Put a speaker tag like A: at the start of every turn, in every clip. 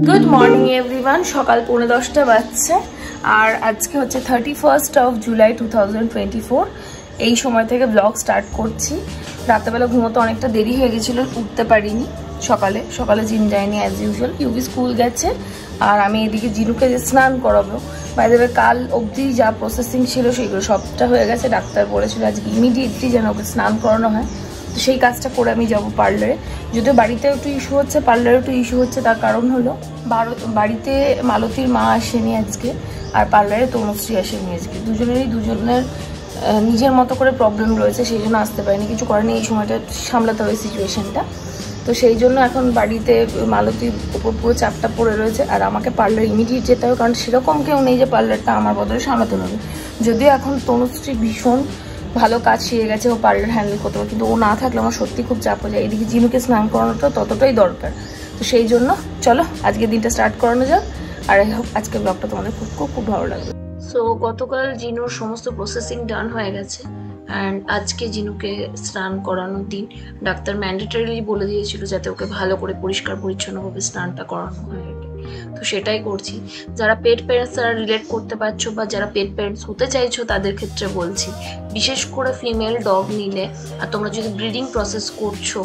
A: Good morning everyone. সকাল 10:45 বাজছে আর আজকে হচ্ছে 31st অফ জুলাই 2024। এই সময় থেকে ব্লগ স্টার্ট করছি। রাতেবেলা ঘুমোতে অনেকটা দেরি হয়ে গেছিল, উঠতে পারিনি। সকালে জিম যায়নি অ্যাজ ইউজুয়াল, ইউবি স্কুল গেছে আর আমি এদিকে জিনুকে স্নান করাবো। বাইরে কাল অবধি যা প্রসেসিং ছিল সেগুলো সবটা হয়ে গেছে। ডাক্তার বলেছিল আজকে ইমিডিয়েটলি যেন ওকে স্নান করানো হয়, তো সেই কাজটা করে আমি যাব পার্লারে। যদিও বাড়িতে একটু ইস্যু হচ্ছে, পার্লারে একটু ইস্যু হচ্ছে। তার কারণ হলো বাড়িতে মালতীর মা আসেনি আজকে আর পার্লারে তনুশ্রী আসেনি আজকে। দুজনের নিজের মতো করে প্রবলেম রয়েছে, সেই জন্য আসতে পারেনি। কিছু করেনি, এই সময়টা সামলাতে হবে সিচুয়েশনটা। তো সেই জন্য এখন বাড়িতে মালতীর উপর পুরো চাপটা পড়ে রয়েছে আর আমাকে পার্লার ইমিডিয়েট যেতে হবে, কারণ সেরকম কেউ নেই যে পার্লারটা আমার বদলে সামলাতে হবে। যদিও এখন তনুশ্রী ভীষণ ভালো কাজ শিখে গেছে, ও পার্লার হ্যান্ডেল করতে পারে, কিন্তু ও না থাকলে আমার সত্যি খুব চাপ হয়ে যায়। এদিকে জিনুকে স্নান করানোটা ততটাই দরকার। তো সেই জন্য চলো আজকে দিনটা স্টার্ট করানো যাক। আর আই হোপ আজকে ব্লগটা তোমাদের খুব খুব খুব ভালো লাগবে। সো গতকাল জিনুর সমস্ত প্রসেসিং ডান হয়ে গেছে অ্যান্ড আজকে জিনুকে স্নান করানোর দিন। ডাক্তার ম্যান্ডেটরিলি বলে দিয়েছিল যাতে ওকে ভালো করে পরিষ্কার পরিচ্ছন্নভাবে স্নানটা করানো হয়। তো সেটাই করছি। যারা পেট প্যারেন্টস তারা রিলেট করতে পারছো, বা যারা পেট প্যারেন্টস হতে চাইছো তাদের ক্ষেত্রে বলছি। বিশেষ করে ফিমেল ডগ নিলে আর তোমরা যদি ব্রিডিং প্রসেস করছো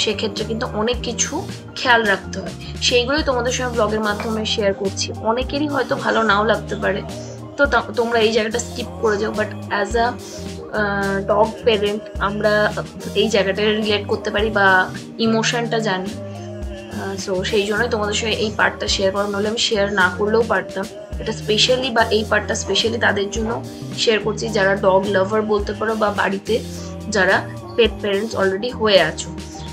A: সেক্ষেত্রে কিন্তু অনেক কিছু খেয়াল রাখতে হয়। সেইগুলোই তোমাদের সঙ্গে ব্লগের মাধ্যমে শেয়ার করছি। অনেকেরই হয়তো ভালো নাও লাগতে পারে, তো তোমরা এই জায়গাটা স্কিপ করে যাও। But as a dog parent আমরা এই জায়গাটা রিলেট করতে পারি বা ইমোশনটা জানি। সো সেই জন্যই তোমাদের সঙ্গে এই পার্টটা শেয়ার করা, নাহলে আমি শেয়ার না করলেও পারতাম। এটা স্পেশালি বা এই পার্টটা স্পেশালি তাদের জন্য শেয়ার করছি যারা ডগ লাভার বলতে পারো, বা বাড়িতে যারা পেট প্যারেন্টস অলরেডি হয়ে আছো।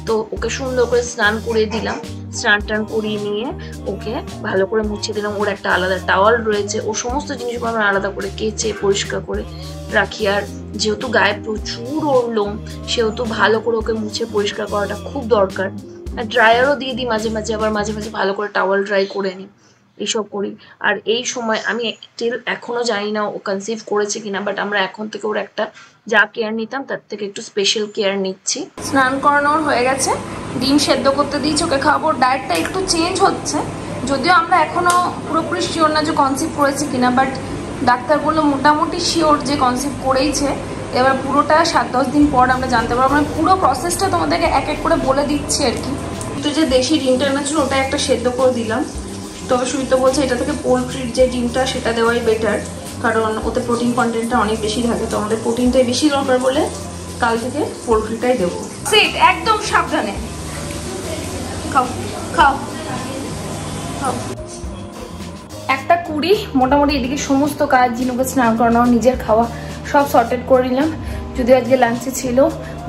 A: তো ওকে সুন্দর করে স্নান করিয়ে দিলাম। স্নান টান করিয়ে নিয়ে ওকে ভালো করে মুছে দিলাম। ওর একটা আলাদা টাওয়াল রয়েছে, ও সমস্ত জিনিসগুলো আমরা আলাদা করে কেচে পরিষ্কার করে রাখি। আর যেহেতু গায়ে প্রচুর ওর লোম, সেহেতু ভালো করে ওকে মুছে পরিষ্কার করাটা খুব দরকার। আর ড্রায়ারও দিয়ে দিই মাঝে মাঝে, আবার মাঝে মাঝে ভালো করে টাওয়াল ড্রাই করে নিই, এইসব করি। আর এই সময় আমি এখনো জানি না ও কনসিভ করেছে কিনা, বাট আমরা এখন থেকে ওর একটা যা কেয়ার নিতাম তার থেকে একটু স্পেশাল কেয়ার নিচ্ছি। স্নান করানোর হয়ে গেছে, ডিম সেদ্ধ করতে দিয়েছি, ওকে খাওয়াবো। ডায়েটটা একটু চেঞ্জ হচ্ছে, যদিও আমরা এখনো পুরোপুরি শিওর না যে কনসিভ করেছে কিনা, বাট ডাক্তার বললো মোটামুটি শিওর যে কনসিভ করেইছে। এবার পুরোটা 7-10 দিন পর আমরা জানতে পারবো। মানে পুরো প্রসেসটা তোমাদেরকে এক এক করে বলে দিচ্ছি আর কি। তো যে দেশি ডিমটা এনেছিল ওটা একটা সেদ্ধ করে দিলাম। তবে সুইতো বলছে এটা থেকে পোলট্রির যে ডিমটা সেটা দেওয়াই বেটার, কারণ ওতে প্রোটিন কন্টেন্টটা অনেক বেশি থাকে। তো আমাদের প্রোটিনটাই বেশি দরকার বলে কাল থেকে পোলট্রিটাই দেবো। সেট একদম সাবধানে খাও খাও খাও। 1:20 মোটামুটি এদিকে সমস্ত কাজ, জিনুকে স্নান করানো, নিজের খাওয়া সব সর্টেড করে নিলাম। যদিও আজকে লাঞ্চে ছিল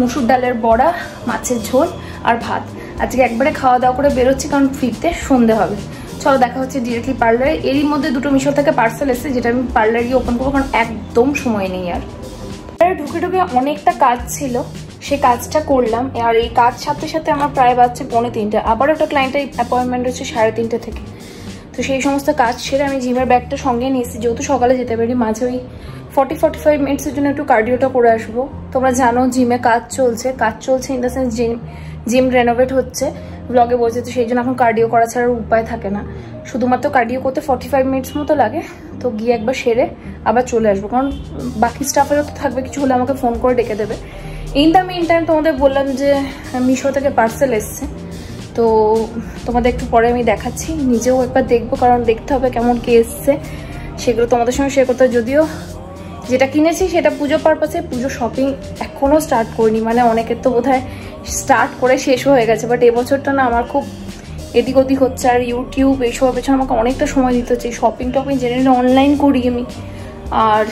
A: মুসুর ডালের বড়া, মাছের ঝোল আর ভাত। আজকে একবারে খাওয়া দাওয়া করে বেরোচ্ছি, কারণ ফিরতে সন্ধে হবে। চলো দেখা হচ্ছে ডিরেক্টলি পার্লারে। এরই মধ্যে দুটো মিশো থেকে পার্সেল এসেছে, যেটা আমি পার্লারই ওপেন করবো, কারণ একদম সময় নেই। আর ঢুকে অনেকটা কাজ ছিল, সেই কাজটা করলাম। আর এই কাজ সাথে সাথে আমার প্রায় বাজছে 2:45। আবার একটা ক্লায়েন্টের অ্যাপয়েন্টমেন্ট হচ্ছে 3:30 থেকে। তো সেই সমস্ত কাজ সেরে আমি জিমের ব্যাগটা সঙ্গে নিয়েছি, যেহেতু সকালে যেতে পারি। মাঝে ওই 40-45 মিনিটসের জন্য একটু কার্ডিওটা করে আসবো। তোমরা জানো জিমে কাজ চলছে in the sense gym renovate হচ্ছে, ব্লগে বলছে। তো সেই জন্য এখন কার্ডিও করা ছাড়ার উপায় থাকে না। শুধুমাত্র কার্ডিও করতে 45 মিনিটস মতো লাগে। তো গিয়ে একবার সেরে আবার চলে আসবো, কারণ বাকি স্টাফেরও তো থাকবে, কিছু হলে আমাকে ফোন করে ডেকে দেবে। ইন দ্য মিন টাইম তোমাদের বললাম যে মিশো থেকে পার্সেল এসছে, তো তোমাদের একটু পরে আমি দেখাচ্ছি। নিজেও একবার দেখবো, কারণ দেখতে হবে কেমন কি এসছে, সেগুলো তোমাদের সঙ্গে শেয়ার করতে হবে। যদিও যেটা কিনেছি সেটা পুজো পারপাসে, পুজো শপিং এখনও স্টার্ট করিনি। মানে অনেকের তো বোধহয় স্টার্ট করে শেষ হয়ে গেছে, বাট এবছরটা না আমার খুব এদিক ওদিক হচ্ছে। আর ইউটিউব এইসবের পেছনে আমাকে অনেকটা সময় দিতে হচ্ছে। শপিং টপিং জেনারেলি অনলাইন করি আমি, আর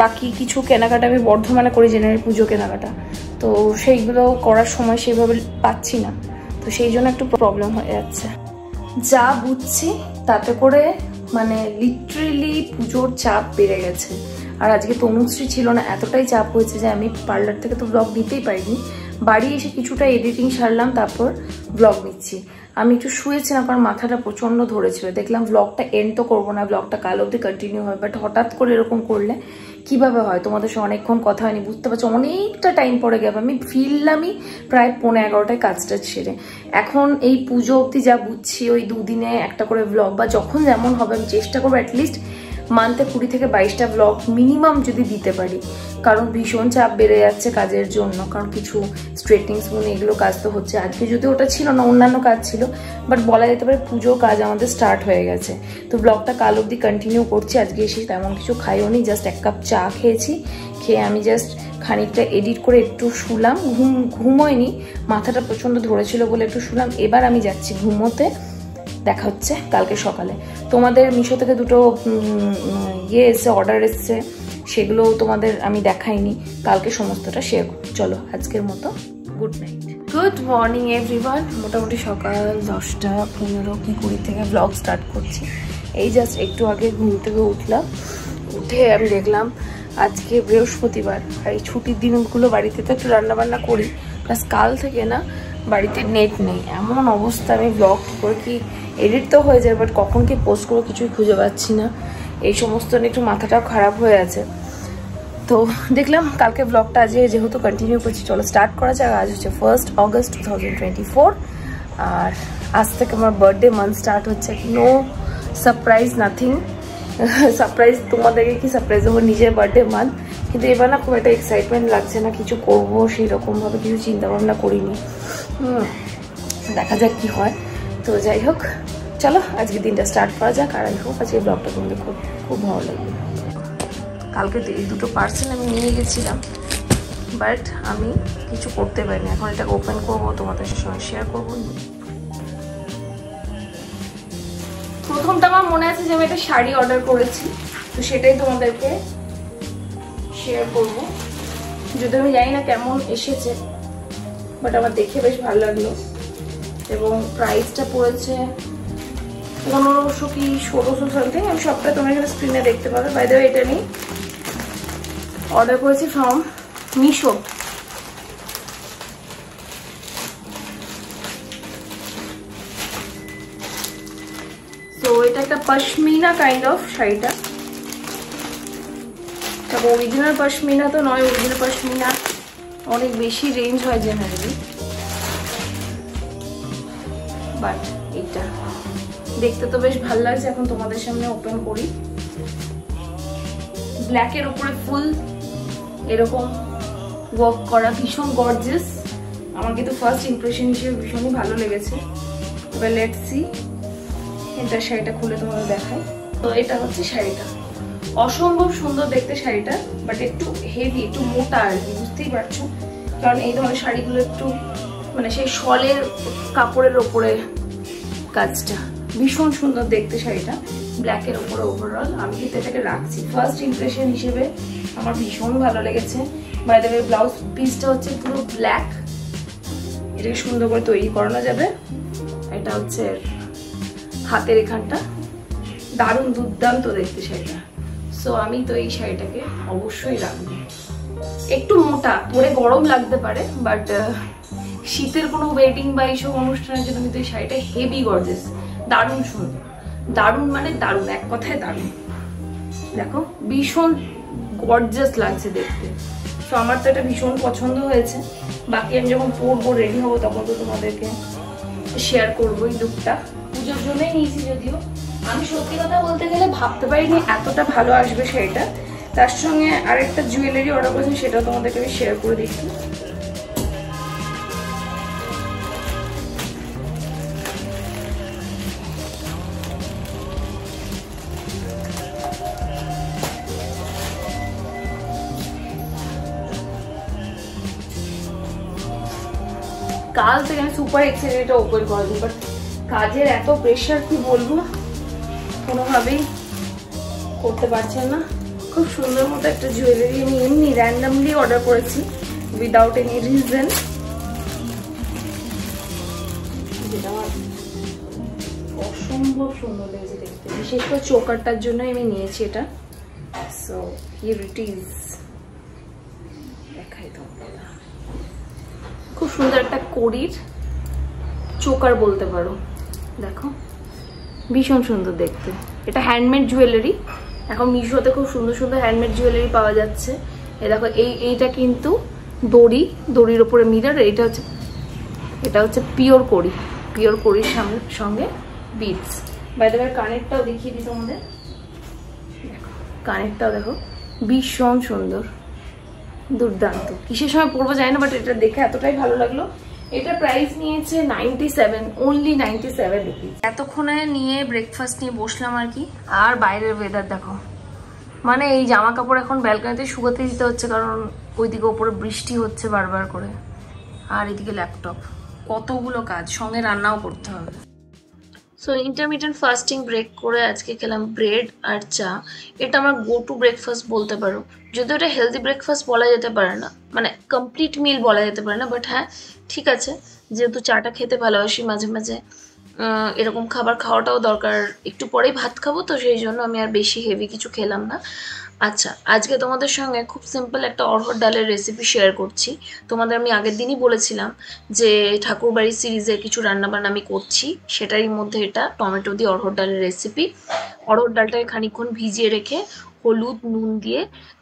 A: বাকি কিছু কেনাকাটা আমি বর্ধমানে করি জেনারেলি পুজো কেনাকাটা। তো সেইগুলো করার সময় সেইভাবে পাচ্ছি না, তো সেই জন্য একটু প্রবলেম হয়ে যাচ্ছে। যা বুঝছি তাতে করে মানে লিটারেলি পুজোর চাপ বেড়ে গেছে। আর আজকে তনুশ্রী ছিল না, এতটাই চাপ হয়েছে যে আমি পার্লার থেকে তো ব্লগ দিতেই পারিনি। বাড়ি এসে কিছুটা এডিটিং সারলাম, তারপর ব্লগ নিচ্ছি। আমি একটু শুয়েছিলাম, কারণ মাথাটা প্রচন্ড ধরেছিল। দেখলাম ব্লগটা এন্ড তো করবো না, ব্লগটা কাল অবধি কন্টিনিউ হয়, বাট হঠাৎ করে এরকম করলে কিভাবে হয়, তোমাদের সঙ্গে অনেকক্ষণ কথা হয়নি, বুঝতে পারছো অনেকটা টাইম পরে গেবে। আমি ফিরলামই প্রায় 11:30 কাজটা সেরে। এখন এই পুজো অবধি যা বুঝছি, ওই 2 দিনে একটা করে ব্লগ বা যখন যেমন হবে আমি চেষ্টা করবো অ্যাটলিস্ট মান্থে 20 থেকে 22টা ব্লগ মিনিমাম যদি দিতে পারি, কারণ ভীষণ চাপ বেড়ে যাচ্ছে কাজের জন্য। কারণ কিছু স্ট্রেটনিং স্পুন এগুলো কাজ তো হচ্ছে, আজকে যদি ওটা ছিল না অন্যান্য কাজ ছিল, বাট বলা যেতে পারে পুজোর কাজ আমাদের স্টার্ট হয়ে গেছে। তো ব্লগটা কাল অবধি কন্টিনিউ করছি। আজকে এসে তেমন কিছু খাইও নি, জাস্ট 1 কাপ চা খেয়েছি। খেয়ে আমি জাস্ট খানিকটা এডিট করে একটু শুলাম, ঘুমোয়নি, মাথাটা প্রচণ্ড ধরেছিল বলে একটু শুলাম। এবার আমি যাচ্ছি ঘুমোতে, দেখা হচ্ছে কালকে সকালে। তোমাদের মিশো থেকে 2টো এসছে, অর্ডার এসছে, সেগুলো তোমাদের আমি দেখাইনি, কালকে সমস্তটা শেয়ার করব। চলো আজকের মতো good night, good morning everyone. মোটামুটি সকাল 10:15 কি 20 থেকে ব্লগ স্টার্ট করছি। এই জাস্ট একটু আগে ঘুম থেকে উঠলাম, উঠে আমি দেখলাম আজকে বৃহস্পতিবার, আর এই ছুটির দিনগুলো বাড়িতে তো একটু রান্নাবান্না করি, প্লাস কাল থেকে না বাড়িতে নেট নেই। এমন অবস্থা, আমি ব্লগ করে কি এডিট তো হয়ে যায়, বাট কখন কি পোস্ট করবো কিছুই খুঁজে পাচ্ছি না। এই সমস্ত নিয়ে একটু মাথাটাও খারাপ হয়ে আছে। তো দেখলাম কালকে ব্লগটা আজকে যেহেতু কন্টিনিউ করছি, চলো স্টার্ট করা যাক। আজ হচ্ছে 1 অগস্ট 2024, আর আজ থেকে আমার বার্থডে মান্থ স্টার্ট হচ্ছে। No surprise, nothing surprise. তোমাদেরকে কি সারপ্রাইজ দেবো, নিজের বার্থডে মান্থ। কিন্তু এবার না খুব একটা এক্সাইটমেন্ট লাগছে না, কিছু করবো সেই রকমভাবে কিছু চিন্তা ভাবনা করিনি। দেখা যাক কি হয়। তো যাই হোক, চলো আজকে দিনটা স্টার্ট করা যাক। আর আই হোপ আজকে ব্লগটা তোমাদের খুব খুব ভালো লাগবে। কালকে এই 2টো পার্সেল আমি নিয়ে গেছিলাম, বাট আমি কিছু করতে পারিনি। এখন এটাকে ওপেন করবো, তোমাদের সঙ্গে শেয়ার করবো। প্রথমটা আমার মনে আছে যে আমি একটা শাড়ি অর্ডার করেছি, তো সেটাই তোমাদেরকে শেয়ার করবো। যদি আমি জানি না কেমন এসেছে, বাট আমার দেখে বেশ ভালো লাগলো। এবং প্রাইসটা পড়েছে 1500 কি 1600 সামথিং। আমি সবটা তোমরা এখানে স্ক্রিনে দেখতে পাবে। বাই দ্য ওয়ে, এটা নিয়ে অর্ডার করেছি ফ্রম মিশো। তো এটা একটা পশমিনা কাইন্ড অফ শাড়িটা। তবে অরিজিনাল পশমিনা তো নয়, অরিজিনাল পশমিনা অনেক বেশি রেঞ্জ হয় জেনারেলি, বাট এটা দেখতে তো বেশ ভালো লাগছে। এখন তোমাদের সামনে ওপেন করি। ব্ল্যাকের উপরে ফুল এরকম ওয়ার্ক করা, ভীষণ গর্জিয়াস। আমার কিন্তু ফার্স্ট ইমপ্রেশন হিসেবে ভীষণই ভালো লেগেছে। এবার লেটস সি, এটা শাড়িটা খুলে তোমাদের দেখাই। তো এটা হচ্ছে শাড়িটা, অসম্ভব সুন্দর দেখতে শাড়িটা, বাট একটু হেভি, একটু মোটা আর কি, বুঝতেই পারছো। কারণ এই ধরনের শাড়িগুলো একটু মানে সেই শলের কাপড়ের ওপরে কাজটা, ভীষণ সুন্দর দেখতে শাড়িটা, ব্ল্যাকের ওপরে ওভারঅল। আমি কিন্তু এটাকে রাখছি ফার্স্ট ইমপ্রেশন হিসেবে, আমার ভীষণ ভালো লেগেছে। বাই দ্য ওয়ে, ব্লাউজ পিসটা হচ্ছে পুরো ব্ল্যাক, এটাকে সুন্দর করে তৈরি করানো যাবে। এটা হচ্ছে হাতের এখানটা, দারুণ দুর্দান্ত দেখতে শাড়িটা। সো আমি তো এই শাড়িটাকে অবশ্যই রাখবো। একটু মোটা, পরে গরম লাগতে পারে, বাট শীতের কোনো ওয়েডিং বা এইসব অনুষ্ঠানের জন্য কিন্তু এই শাড়িটা হেভি গর্জিয়াস, দারুণ সুন্দর, দারুণ মানে দারুণ, এক কথায় দারুণ। দেখো ভীষণ গর্জিয়াস লাগছে দেখতে। তো আমার তো এটা ভীষণ পছন্দ হয়েছে। বাকি আমি যখন পরবো, রেডি হবো, তখন তো তোমাদেরকে শেয়ার করবো। এই লুকটা পুজোর জন্যই নিয়েছি, যদিও আমি সত্যি কথা বলতে গেলে ভাবতে পারিনি এতটা ভালো আসবে শাড়িটা। তার সঙ্গে আরেকটা জুয়েলারি অর্ডার করেছি, সেটাও তোমাদেরকে আমি শেয়ার করে দিচ্ছি। কাল থেকে আমি সুপার এক্সাইটেড এটা ওপেন করার জন্য, বাট কাজের এত প্রেশার কি বলবো, কোনোভাবেই করতে পারছেন না। খুব সুন্দর মতো একটা জুয়েলারি আমি এমনি র্যান্ডামলি অর্ডার করেছি, উইদাউট এনি রিজন, যেটা আমার অসম্ভব সুন্দর লেগেছে দেখতে। বিশেষ করে চোকারটার জন্য আমি নিয়েছি এটা। সো হিয়ার ইট ইজ, দেখাই তো, খুব সুন্দর একটা কড়ির চোকার বলতে পারো। দেখো ভীষণ সুন্দর দেখতে, এটা হ্যান্ডমেড জুয়েলারি, এখন মিশোতে খুব সুন্দর সুন্দর হ্যান্ডমেড জুয়েলারি পাওয়া যাচ্ছে। এই দেখো এইটা কিন্তু দড়ির ওপরে মিরর। এটা হচ্ছে পিওর কড়ির সঙ্গে বিটস। বাই দ্য ওয়ে কানেরটাও দেখিয়ে দিই তোমাদের। কানেরটাও দেখো ভীষণ সুন্দর, দুর্দান্ত। কিসের সময় পরবো জানি না, বাট এটা দেখে এতটাই ভালো লাগলো। এটা প্রাইস নিয়েছে 97, অনলি 97 রুপিস। এতক্ষণে নিয়ে ব্রেকফাস্ট নিয়ে বসলাম আর কি। আর বাইরের ওয়েদার দেখো, মানে এই জামা কাপড় এখন ব্যালকনিতে শুকাতে দিতে হচ্ছে, কারণ ওইদিকে ওপরে বৃষ্টি হচ্ছে বারবার করে। আর এদিকে ল্যাপটপ, কতগুলো কাজ, সঙ্গে রান্নাও করতে হবে। সো ইন্টারমিডিয়েন্ট ফাস্টিং ব্রেক করে আজকে খেলাম ব্রেড আর চা। এটা আমার গো টু ব্রেকফাস্ট বলতে পারো। যদিও এটা হেলদি ব্রেকফাস্ট বলা যেতে পারে না, মানে কমপ্লিট মিল বলা যেতে পারে না, বাট হ্যাঁ ঠিক আছে, যেহেতু চাটা খেতে ভালোবাসি মাঝে মাঝে, এরকম খাবার খাওয়াটাও দরকার। একটু পরেই ভাত খাবো, তো সেই জন্য আমি আর বেশি হেভি কিছু খেলাম না। আচ্ছা, আজকে তোমাদের সঙ্গে খুব সিম্পল একটা অড়হর ডালের রেসিপি শেয়ার করছি। তোমাদের আমি আগের দিনই বলেছিলাম যে ঠাকুরবাড়ি সিরিজের কিছু রান্নাবান্না আমি করছি, সেটারই মধ্যে এটা টমেটো দিয়ে অড়হর ডালের রেসিপি। অড়হর ডালটাকে খানিকক্ষণ ভিজিয়ে রেখে হলুদ নুন দিয়ে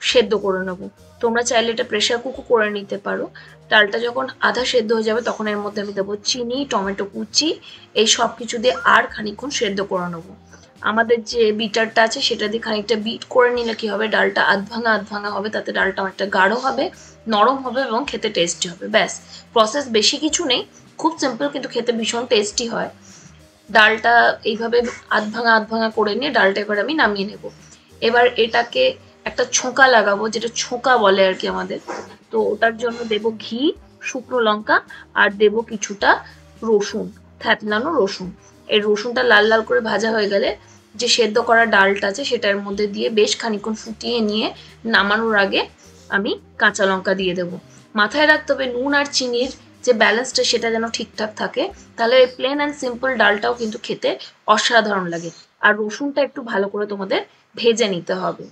A: সেদ্ধ করে নেবো। তোমরা চাইলে এটা প্রেশার কুকও করে নিতে পারো। ডালটা যখন আধা সেদ্ধ হয়ে যাবে তখন এর মধ্যে আমি দেবো চিনি, টমেটো কুচি, এই সব কিছু দিয়ে আর খানিকক্ষণ সেদ্ধ করে নেবো। আমাদের যে বিটারটা আছে সেটা দিয়ে খানিকটা বিট করে নিলে কি হবে, ডালটা আধ ভাঙা হবে, তাতে ডালটা অনেকটা গাঢ় হবে, নরম হবে এবং খেতে টেস্টি হবে। ব্যাস, প্রসেস বেশি কিছু নেই, খুব সিম্পল, কিন্তু খেতে ভীষণ টেস্টি হয়। ডালটা এইভাবে আধ ভাঙা করে নিয়ে ডালটা এবার আমি নামিয়ে নেব। এবার এটাকে একটা ছোঁকা লাগাবো, যেটা ছোঁকা বলে আর কি আমাদের। তো ওটার জন্য দেব ঘি, শুকনো লঙ্কা, আর দেব কিছুটা রসুন, থ্যাতলানো রসুন। এই রসুনটা লাল লাল করে ভাজা হয়ে গেলে যে সেদ্ধ করা ডালটা আছে সেটার মধ্যে দিয়ে বেশ খানিকক্ষণ ফুটিয়ে নিয়ে নামানোর আগে আমি কাঁচা লঙ্কা দিয়ে দেব। মাথায় রাখতে হবে নুন আর চিনির যে ব্যালেন্সটা সেটা যেন ঠিকঠাক থাকে, তাহলে এই প্লেন অ্যান্ড সিম্পল ডালটাও কিন্তু খেতে অসাধারণ লাগে। আর রসুনটা একটু ভালো করে তোমাদের ভেজে নিতে হবে।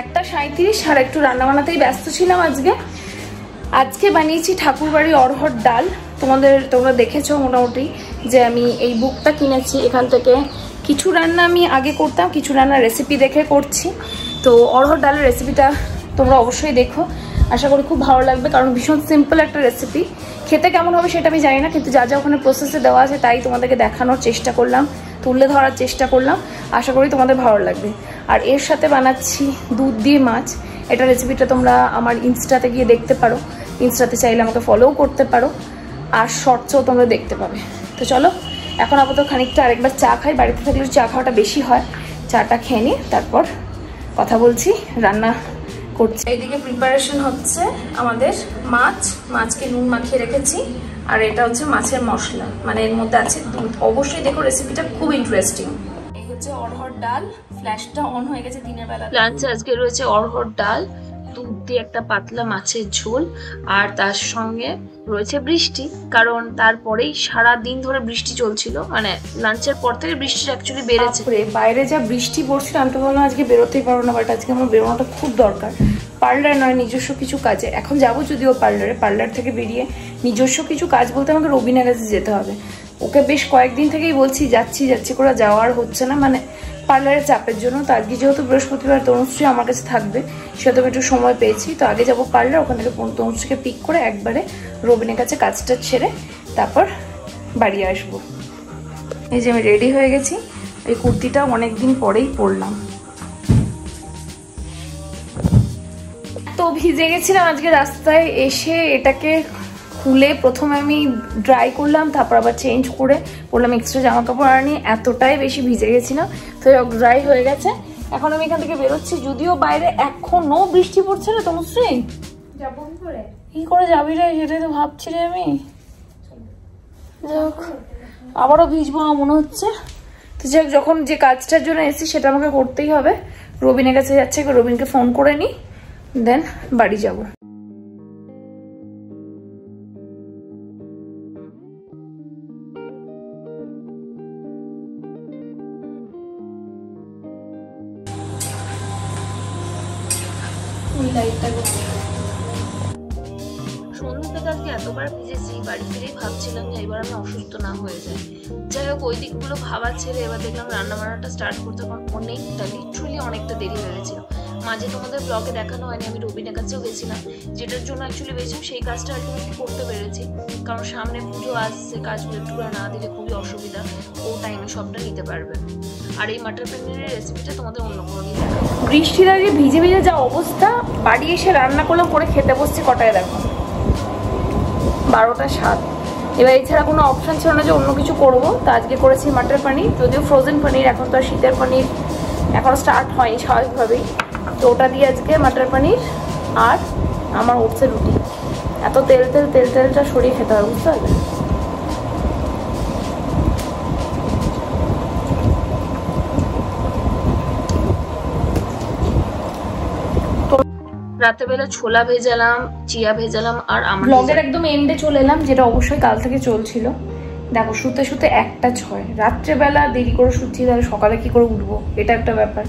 A: একটা 37, আর একটু রান্না বান্নাতেই ব্যস্ত ছিলাম আজকে বানিয়েছি ঠাকুরবাড়ি অড়হর ডাল। তোমরা দেখেছো মোটামুটি যে আমি এই বুকটা কিনেছি, এখান থেকে কিছু রান্না আমি আগে করতাম, কিছু রান্নার রেসিপি দেখে করছি। তো অড়হর ডালের রেসিপিটা তোমরা অবশ্যই দেখো, আশা করি খুব ভালো লাগবে, কারণ ভীষণ সিম্পল একটা রেসিপি। খেতে কেমন হবে সেটা আমি জানি না, কিন্তু যা যা ওখানে প্রসেসে দেওয়া আছে তাই তোমাদেরকে দেখানোর চেষ্টা করলাম, তুলে ধরার চেষ্টা করলাম। আশা করি তোমাদের ভালো লাগবে। আর এর সাথে বানাচ্ছি দুধ দিয়ে মাছ। এটা রেসিপিটা তোমরা আমার ইনস্টাতে গিয়ে দেখতে পারো, ইনস্টাতে চাইলে আমাকে ফলোও করতে পারো, আর শর্টসও তোমরা দেখতে পাবে। তো চলো এখন আপাতত খানিকটা আরেকবার চা খাই, বাড়িতে থাকলে চা খাওয়াটা বেশি হয়। চাটা খেয়ে নিয়ে তারপর কথা বলছি, রান্না করছি। এইদিকে প্রিপারেশন হচ্ছে আমাদের মাছকে নুন মাখিয়ে রেখেছি, আর এটা হচ্ছে মাছের মশলা, মানে এর মধ্যে আছে দুধ। অবশ্যই দেখো, রেসিপিটা খুব ইন্টারেস্টিং। এই হচ্ছে অড়হর ডাল, ফ্ল্যাশটা অন হয়ে গেছে দিনের বেলা। লাঞ্চে আজকে রয়েছে অড়হর ডাল, দুধ দিয়ে একটা পাতলা মাছের ঝোল, আর তার সঙ্গে রয়েছে বৃষ্টি, কারণ তারপরেই সারা দিন ধরে বৃষ্টি চলছিল, মানে লাঞ্চের পর থেকে বৃষ্টি অ্যাকচুয়ালি বেড়েছে। বাইরে যা বৃষ্টি পড়ছিল আমি তো বললাম আজকে বেরোতেই পারবো না, বাট আজকে আমার বেরোনোটা খুব দরকার। পার্লার নয়, নিজস্ব কিছু কাজে এখন যাবো, যদিও পার্লার থেকে বেরিয়ে নিজস্ব কিছু কাজ বলতে আমাকে রবিনার কাছে যেতে হবে। ওকে বেশ কয়েকদিন থেকেই বলছি যাচ্ছি করে যাওয়ার হচ্ছে না, মানে পার্লারের চাপের জন্য। তো আজকে যেহেতু বৃহস্পতিবার তনুশ্রী আমার কাছে থাকবে, সেহেতু আমি একটু সময় পেয়েছি, তো আগে যাবো পার্লার, ওখান থেকে তনুশ্রীকে পিক করে একবারে রবিনের কাছে কাজটা ছেড়ে তারপর বাড়ি আসবো। এই যে আমি রেডি হয়ে গেছি, এই কুর্তিটা অনেকদিন পরেই পরলাম। তো ভিজে গেছিলাম আজকে রাস্তায় এসে, এটাকে খুলে প্রথমে আমি ড্রাই করলাম, তারপর আবার চেঞ্জ করে পরলাম এক্সট্রা জামা কাপড় আর নিয়ে, এতটাই বেশি ভিজে গেছিলাম। তো ড্রাই হয়ে গেছে, এখন আমি এখান থেকে বেরোচ্ছি, যদিও বাইরে এখনো বৃষ্টি পড়ছে না। তনুশ্রী যাবো কি করে যাবি রে, সেটাই তো ভাবছি রে আমি। যাক, আবারও ভিজবো মনে হচ্ছে। তো যাক, যখন যে কাজটার জন্য এসেছি সেটা আমাকে করতেই হবে। রবিনের কাছে যাচ্ছে, রবিনকে ফোন করে নিই, দেন বাড়ি যাব। থেকে এতবার ভিজেছি, বাড়ি ফিরেই ভাবছিলাম যে এবার আমি অসুস্থ না হয়ে যাই। যাই হোক, ওই দিকগুলো ভাবা ছেড়ে এবার দেখলাম রান্না বান্নাটা স্টার্ট করতে, কারণ লিটারালি অনেকটা দেরি হয়ে গেছিল। মাঝে তোমাদের ব্লগে দেখানো হয়নি, আমি রবিনের কাছেও গেছিলাম, যেটার জন্য অ্যাকচুয়ালি বেশি সেই কাজটা আলটিমেটলি করতে পেরেছি, কারণ সামনে পুজো আসছে, কাজগুলো একটু করে না দিলে খুবই অসুবিধা, ও টাইমে সবটা নিতে পারবে। আর এই মাটার পনিরের রেসিপিটা তোমাদের অন্য কোনো দিন দেখাবো। বৃষ্টির আগে ভিজে ভিজে যা অবস্থা, বাড়ি এসে রান্না করলাম, করে খেতে বসছি কটায় দেখো 12টা 7। এবার এছাড়া কোনো অপশান ছিল না যে অন্য কিছু করবো, তো আজকে করেছি মাটার পনির, যদিও ফ্রোজেন পনির, এখন তো আর শীতের পনির এখনও স্টার্ট হয়নি স্বাভাবিকভাবেই। তো ওটা দিয়ে আজকে মাটার পনির আর আমার ওটসের রুটি। এত তেলটা সরিয়ে খেতে হবে, বুঝতে পারবে। রাতেবেলা ছোলা ভেজালাম, চিয়া ভেজালাম, আর আমার ব্লগের একদম এন্ডে চলে এলাম, যেটা অবশ্যই কাল থেকে চলছিল। দেখো শুতে শুতে 1টা 6, রাত্রেবেলা দেরি করে শুচ্ছি, তাহলে সকালে কি করে উঠবো, এটা একটা ব্যাপার।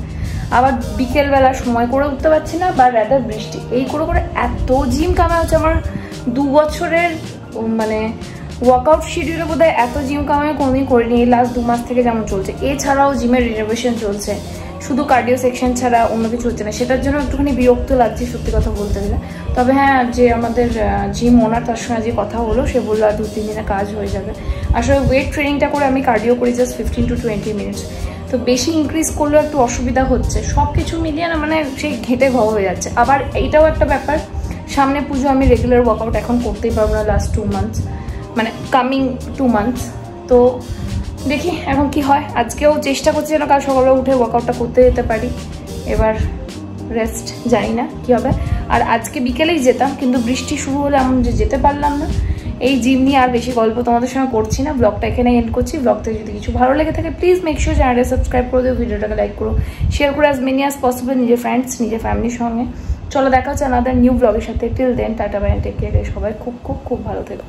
A: আবার বিকেলবেলা সময় করে উঠতে পারছি না, বা রাতের বৃষ্টি, এই করে করে এত জিম কামা হচ্ছে। আমার 2 বছরের মানে ওয়ার্কআউট শিডিউলে বোধহয় এত জিম কামাই কোনোদিন করিনি, এই লাস্ট 2 মাস থেকে যেমন চলছে। এছাড়াও জিমের রিনোভেশন চলছে, শুধু কার্ডিও সেকশন ছাড়া অন্য কিছু হচ্ছে না, সেটার জন্য একটুখানি বিরক্ত লাগছে সত্যি কথা বলতে গেলে। তবে হ্যাঁ, যে আমাদের জিম ওনার, তার সঙ্গে যে কথা হলো, সে বললো আর 2-3 দিনে কাজ হয়ে যাবে। আসলে ওয়েট ট্রেনিংটা করে আমি কার্ডিও করি জাস্ট 15 to 20 মিনিটস, তো বেশি ইনক্রিজ করলেও একটু অসুবিধা হচ্ছে। সব কিছু মিলিয়ে না মানে সেই ঘেটে ঘ হয়ে যাচ্ছে। আবার এইটাও একটা ব্যাপার, সামনে পুজো, আমি রেগুলার ওয়ার্কআউট এখন করতেই পারবো না লাস্ট 2 মান্থস, মানে কামিং 2 মান্থস। তো দেখি এখন কি হয়। আজকেও চেষ্টা করছি যেন কাল সকালে উঠে ওয়ার্কআউটটা করতে যেতে পারি। এবার রেস্ট, জানি না কি হবে। আর আজকে বিকেলেই যেতাম, কিন্তু বৃষ্টি শুরু হলে আমি যেতে পারলাম না। এই জিম নিয়ে আর বেশি গল্প তোমাদের সঙ্গে করছি না, ব্লগটা এখানে এন্ড করছি। ব্লগ থেকে যদি কিছু ভালো লেগে থাকে প্লিজ মেক শিওর চ্যানেলটা সাবস্ক্রাইব করে দিও, ভিডিওটাকে লাইক করো, শেয়ার করো অ্যাজ মেনি অ্যাজ পসিবল নিজের ফ্রেন্ডস, নিজের ফ্যামিলির সঙ্গে। চলো দেখা হচ্ছে আনাদার নিউ ব্লগের সাথে। Till then tata bye, take care. সবাই খুব খুব খুব ভালো থেকো।